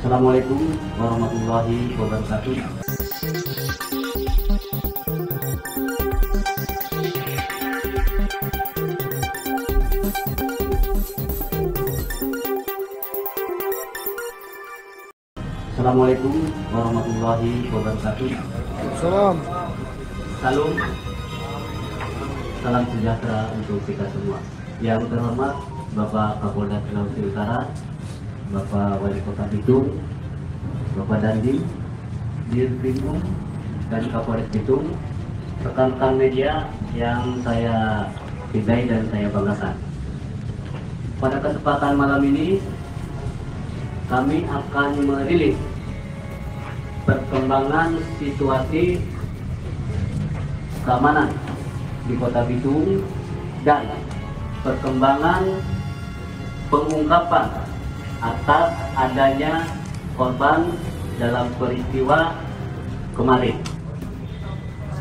Assalamualaikum warahmatullahi wabarakatuh. Assalamualaikum warahmatullahi wabarakatuh. Salam. Salam sejahtera untuk kita semua. Yang terhormat Bapak Kapolda Sulawesi Utara, Bapak Wali Kota Bitung, Bapak Dandim, Dirkrimum, dan Kapolres Bitung, rekan-rekan media yang saya cintai dan saya banggakan. Pada kesempatan malam ini, kami akan merilis perkembangan situasi keamanan di Kota Bitung dan perkembangan pengungkapan atas adanya korban dalam peristiwa kemarin.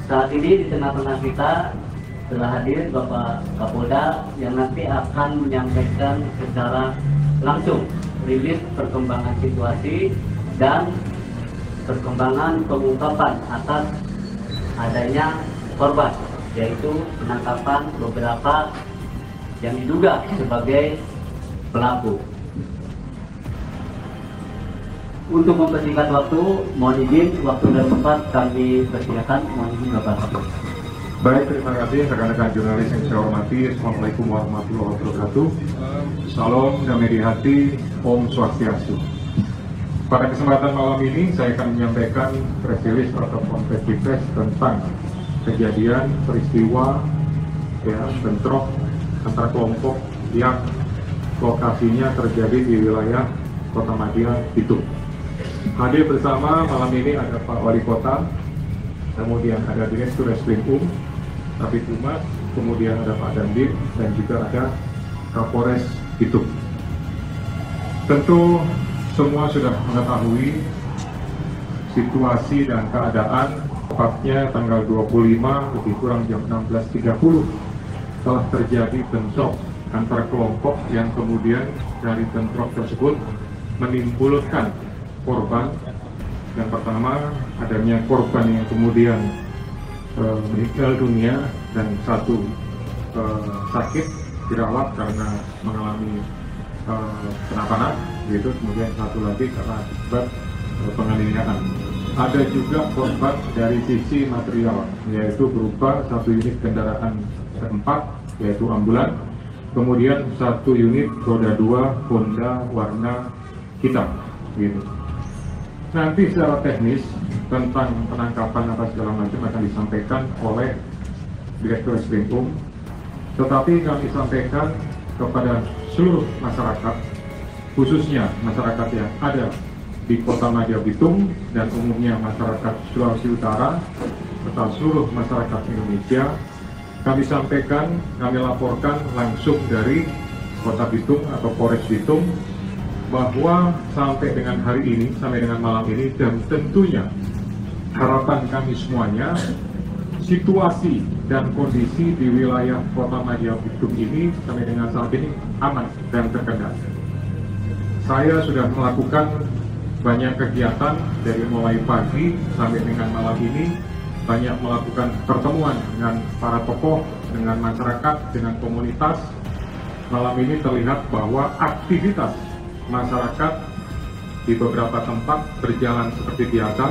Saat ini di tengah-tengah kita telah hadir Bapak Kapolda yang nanti akan menyampaikan secara langsung rilis perkembangan situasi dan perkembangan pengungkapan atas adanya korban, yaitu penangkapan beberapa yang diduga sebagai pelaku. Untuk mempersingkat waktu, mohon izin waktu dan tempat kami persilakan. Mohon izin Bapak Kapolda. Baik, terima kasih rekan-rekan jurnalis yang saya hormati. Assalamualaikum warahmatullahi wabarakatuh. Salam damai di hati, Om Swastiastu. Pada kesempatan malam ini saya akan menyampaikan press release atau konferensi pers tentang kejadian peristiwa bentrok antara kelompok yang lokasinya terjadi di wilayah Kota Madia, Bitung. Hadir bersama malam ini ada Pak Wali Kota, kemudian ada Direktur Reskrimum, Kabid Humas, kemudian ada Pak Dandim, dan juga ada Kapolres Bitung. Tentu semua sudah mengetahui situasi dan keadaan. Tepatnya tanggal 25 lebih kurang jam 16.30 telah terjadi bentrok antar kelompok yang kemudian dari bentrok tersebut menimbulkan korban. Yang pertama adanya korban yang kemudian meninggal dunia dan satu sakit dirawat karena mengalami penanganan, yaitu kemudian satu lagi karena akibat penganiayaan. Ada juga korban dari sisi material, yaitu berupa satu unit kendaraan keempat, yaitu ambulan, kemudian satu unit roda 2 Honda warna hitam, gitu. Nanti secara teknis tentang penangkapan apa segala macam akan disampaikan oleh Direktur Reskrimum, tetapi kami sampaikan kepada seluruh masyarakat, khususnya masyarakat yang ada di Kota Madia Bitung dan umumnya masyarakat Sulawesi Utara serta seluruh masyarakat Indonesia. Kami sampaikan, kami laporkan langsung dari Kota Bitung atau Polres Bitung bahwa sampai dengan hari ini, sampai dengan malam ini, dan tentunya harapan kami semuanya, situasi dan kondisi di wilayah Kota Madia Bitung ini sampai dengan saat ini aman dan terkendali. Saya sudah melakukan banyak kegiatan dari mulai pagi sampai dengan malam ini, banyak melakukan pertemuan dengan para tokoh, dengan masyarakat, dengan komunitas. Malam ini terlihat bahwa aktivitas masyarakat di beberapa tempat berjalan seperti biasa.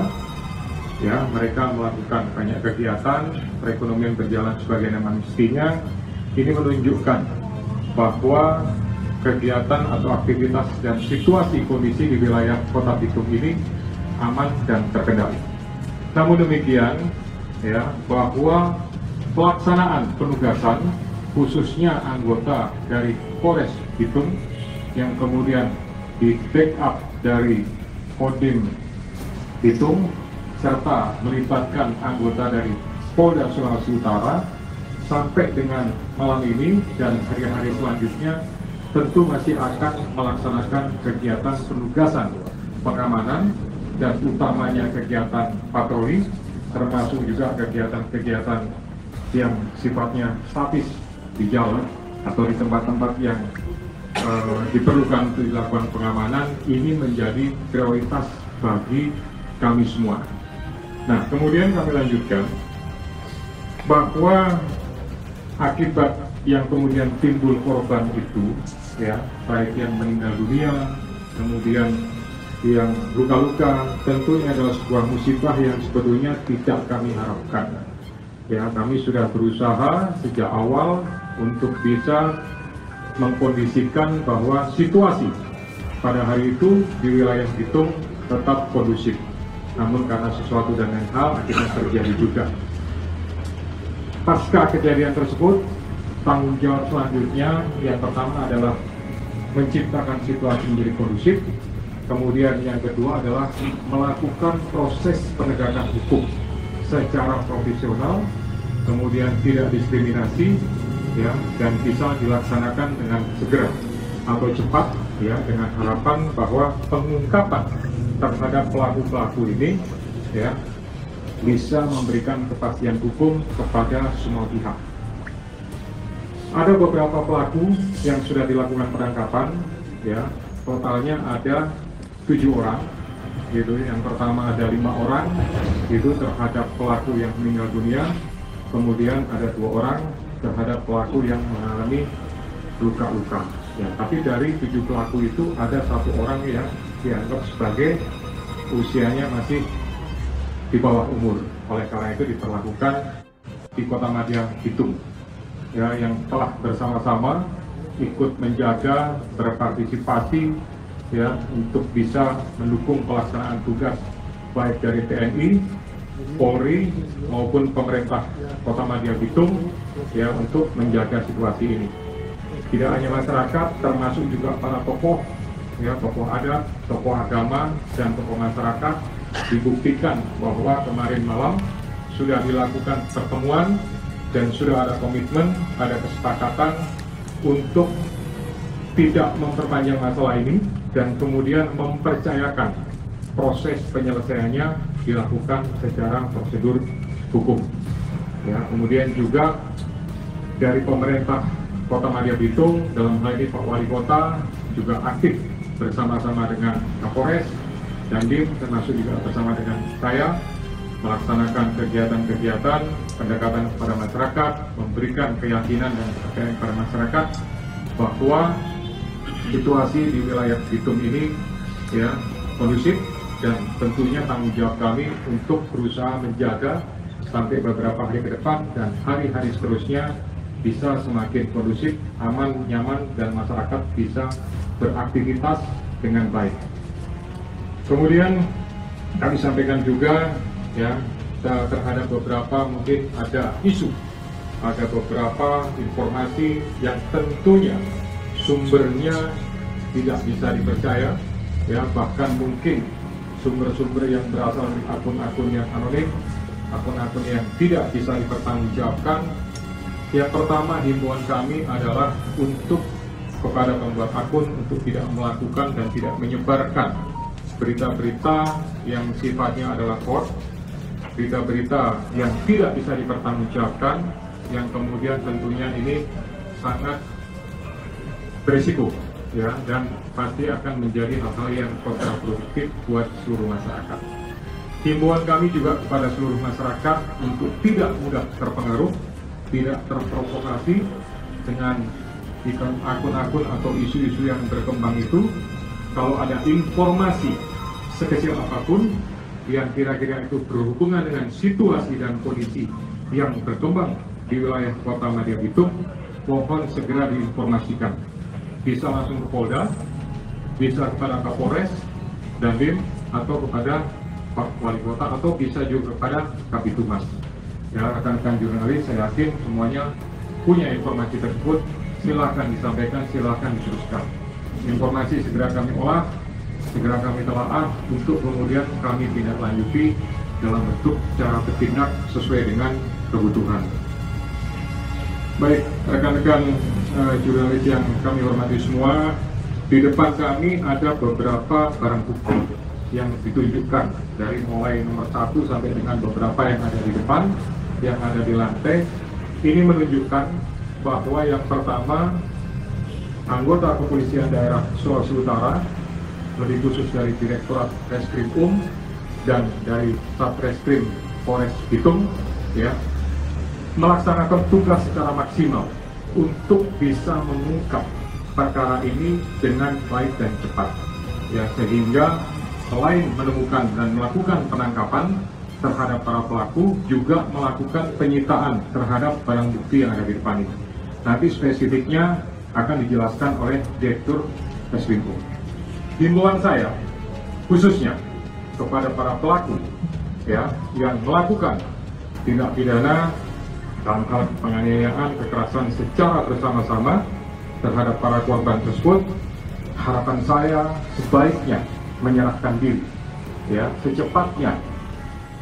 Ya, mereka melakukan banyak kegiatan, perekonomian berjalan sebagaimana mestinya. Ini menunjukkan bahwa kegiatan atau aktivitas dan situasi kondisi di wilayah Kota Bitung ini aman dan terkendali. Namun demikian, ya, bahwa pelaksanaan penugasan khususnya anggota dari Polres Bitung yang kemudian di backup dari Kodim Bitung serta melibatkan anggota dari Polda Sulawesi Utara sampai dengan malam ini dan hari-hari selanjutnya tentu masih akan melaksanakan kegiatan penugasan pengamanan dan utamanya kegiatan patroli, termasuk juga kegiatan-kegiatan yang sifatnya statis di jalan atau di tempat-tempat yang diperlukan untuk dilakukan pengamanan, ini menjadi prioritas bagi kami semua. Nah, kemudian kami lanjutkan bahwa akibat yang kemudian timbul korban itu, ya, baik yang meninggal dunia, kemudian yang luka-luka, tentunya adalah sebuah musibah yang sebetulnya tidak kami harapkan. Ya, kami sudah berusaha sejak awal untuk bisa mengkondisikan bahwa situasi pada hari itu di wilayah Bitung tetap kondusif. Namun karena sesuatu dan lain hal akhirnya terjadi juga. Pasca kejadian tersebut, tanggung jawab selanjutnya yang pertama adalah menciptakan situasi menjadi kondusif. Kemudian yang kedua adalah melakukan proses penegakan hukum secara profesional, kemudian tidak diskriminasi, ya, dan bisa dilaksanakan dengan segera atau cepat, ya, dengan harapan bahwa pengungkapan terhadap pelaku-pelaku ini, ya, bisa memberikan kepastian hukum kepada semua pihak. Ada beberapa pelaku yang sudah dilakukan penangkapan, ya, totalnya ada 7 orang, gitu. Yang pertama ada 5 orang, itu terhadap pelaku yang meninggal dunia, kemudian ada 2 orang terhadap pelaku yang mengalami luka-luka. Ya, tapi dari 7 pelaku itu ada 1 orang yang dianggap sebagai usianya masih di bawah umur. Oleh karena itu diperlakukan di Kota Madya Bitung, ya, yang telah bersama-sama ikut menjaga, berpartisipasi, ya, untuk bisa mendukung pelaksanaan tugas baik dari TNI, Polri maupun pemerintah Kota Madya Bitung, ya, untuk menjaga situasi ini. Tidak hanya masyarakat, termasuk juga para tokoh, ya, tokoh adat, tokoh agama, dan tokoh masyarakat, dibuktikan bahwa kemarin malam sudah dilakukan pertemuan dan sudah ada komitmen, ada kesepakatan untuk tidak memperpanjang masalah ini dan kemudian mempercayakan proses penyelesaiannya dilakukan secara prosedur hukum. Ya, kemudian juga dari pemerintah Kota Madya Bitung, dalam hal ini Pak Wali Kota juga aktif bersama-sama dengan Kapolres, Dandim, termasuk juga bersama dengan saya, melaksanakan kegiatan-kegiatan pendekatan kepada masyarakat, memberikan keyakinan dan kepercayaan kepada masyarakat bahwa situasi di wilayah Bitung ini, ya, kondusif, dan tentunya tanggung jawab kami untuk berusaha menjaga sampai beberapa hari ke depan dan hari-hari seterusnya bisa semakin kondusif, aman, nyaman, dan masyarakat bisa beraktivitas dengan baik. Kemudian kami sampaikan juga, ya, terhadap beberapa mungkin ada isu, ada beberapa informasi yang tentunya sumbernya tidak bisa dipercaya, ya, bahkan mungkin sumber-sumber yang berasal dari akun-akun yang anonim, akun-akun yang tidak bisa dipertanggungjawabkan. Yang pertama, himbauan kami adalah untuk kepada pembuat akun untuk tidak melakukan dan tidak menyebarkan berita-berita yang sifatnya adalah hoax, berita-berita yang tidak bisa dipertanggungjawabkan, yang kemudian tentunya ini sangat berisiko, ya, dan pasti akan menjadi hal-hal yang kontraproduktif buat seluruh masyarakat. Himbauan kami juga kepada seluruh masyarakat untuk tidak mudah terpengaruh, tidak terprovokasi dengan akun-akun atau isu-isu yang berkembang itu. Kalau ada informasi sekecil apapun yang kira-kira itu berhubungan dengan situasi dan kondisi yang berkembang di wilayah Kota Madya Bitung, mohon segera diinformasikan. Bisa langsung ke Polda, bisa kepada Kapolres, Dandim, atau kepada Pak Wali Kota, atau bisa juga kepada Kabitumas. Ya, rekan-rekan jurnalis, saya yakin semuanya punya informasi tersebut. Silakan disampaikan, silakan diteruskan. Informasi segera kami olah, segera kami telaah untuk kemudian kami tindak lanjuti dalam bentuk cara bertindak sesuai dengan kebutuhan. Baik, rekan-rekan jurnalis yang kami hormati semua, di depan kami ada beberapa barang bukti yang ditunjukkan dari mulai nomor 1 sampai dengan beberapa yang ada di depan, yang ada di lantai. Ini menunjukkan bahwa yang pertama, anggota Kepolisian Daerah Sulawesi Utara, lebih khusus dari Direktorat Reskrim dan dari Satreskrim Polres Bitung, ya, melaksanakan tugas secara maksimal untuk bisa mengungkap perkara ini dengan baik dan cepat, ya, sehingga selain menemukan dan melakukan penangkapan terhadap para pelaku, juga melakukan penyitaan terhadap barang bukti yang ada di depan ini. Nanti spesifiknya akan dijelaskan oleh Direktur Reskrim. Himbauan saya khususnya kepada para pelaku, ya, yang melakukan tindak pidana dalam hal penganiayaan, kekerasan secara bersama-sama terhadap para korban tersebut, harapan saya sebaiknya menyerahkan diri, ya, secepatnya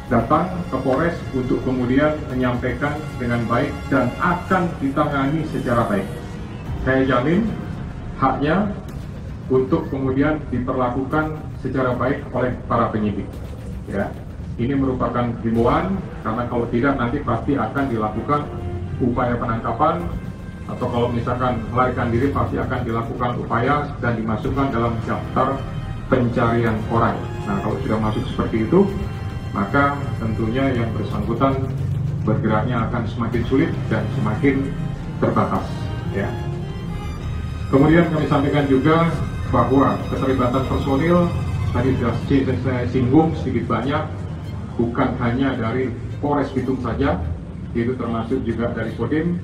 datang ke Polres untuk kemudian menyampaikan dengan baik dan akan ditangani secara baik. Saya jamin haknya untuk kemudian diperlakukan secara baik oleh para penyidik. Ya, ini merupakan himbauan, karena kalau tidak nanti pasti akan dilakukan upaya penangkapan, atau kalau misalkan melarikan diri pasti akan dilakukan upaya dan dimasukkan dalam daftar pencarian orang. Nah, kalau sudah masuk seperti itu, maka tentunya yang bersangkutan bergeraknya akan semakin sulit dan semakin terbatas, ya. Kemudian kami sampaikan juga bahwa keterlibatan personil tadi sudah saya singgung sedikit banyak, bukan hanya dari Polres Bitung saja, itu termasuk juga dari Kodim,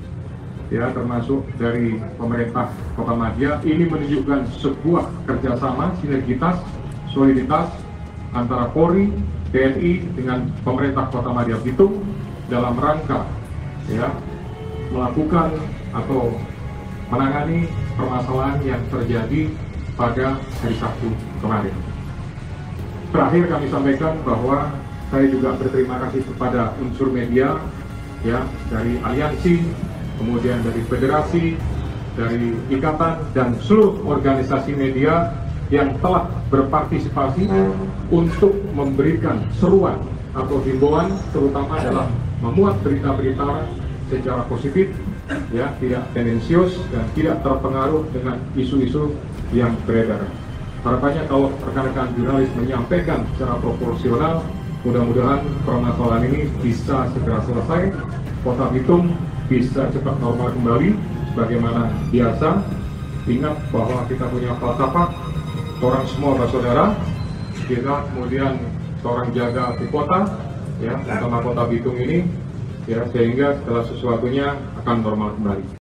ya, termasuk dari pemerintah Kota Madia. Ini menunjukkan sebuah kerjasama, sinergitas, soliditas antara Polri, TNI dengan pemerintah Kota Madia Bitung dalam rangka, ya, melakukan atau menangani permasalahan yang terjadi pada hari Sabtu kemarin. Terakhir kami sampaikan bahwa saya juga berterima kasih kepada unsur media, ya, dari aliansi, kemudian dari federasi, dari ikatan dan seluruh organisasi media yang telah berpartisipasi untuk memberikan seruan atau himbauan, terutama dalam memuat berita-berita secara positif, ya, tidak tendensius dan tidak terpengaruh dengan isu-isu yang beredar. Harapannya kalau rekan-rekan jurnalis menyampaikan secara proporsional, mudah-mudahan permasalahan ini bisa segera selesai, Kota Bitung bisa cepat normal kembali sebagaimana biasa. Ingat bahwa kita punya falsafah, orang semua bersaudara, kita kemudian seorang jaga di kota, ya, utama Kota Bitung ini, ya, sehingga segala sesuatunya akan normal kembali.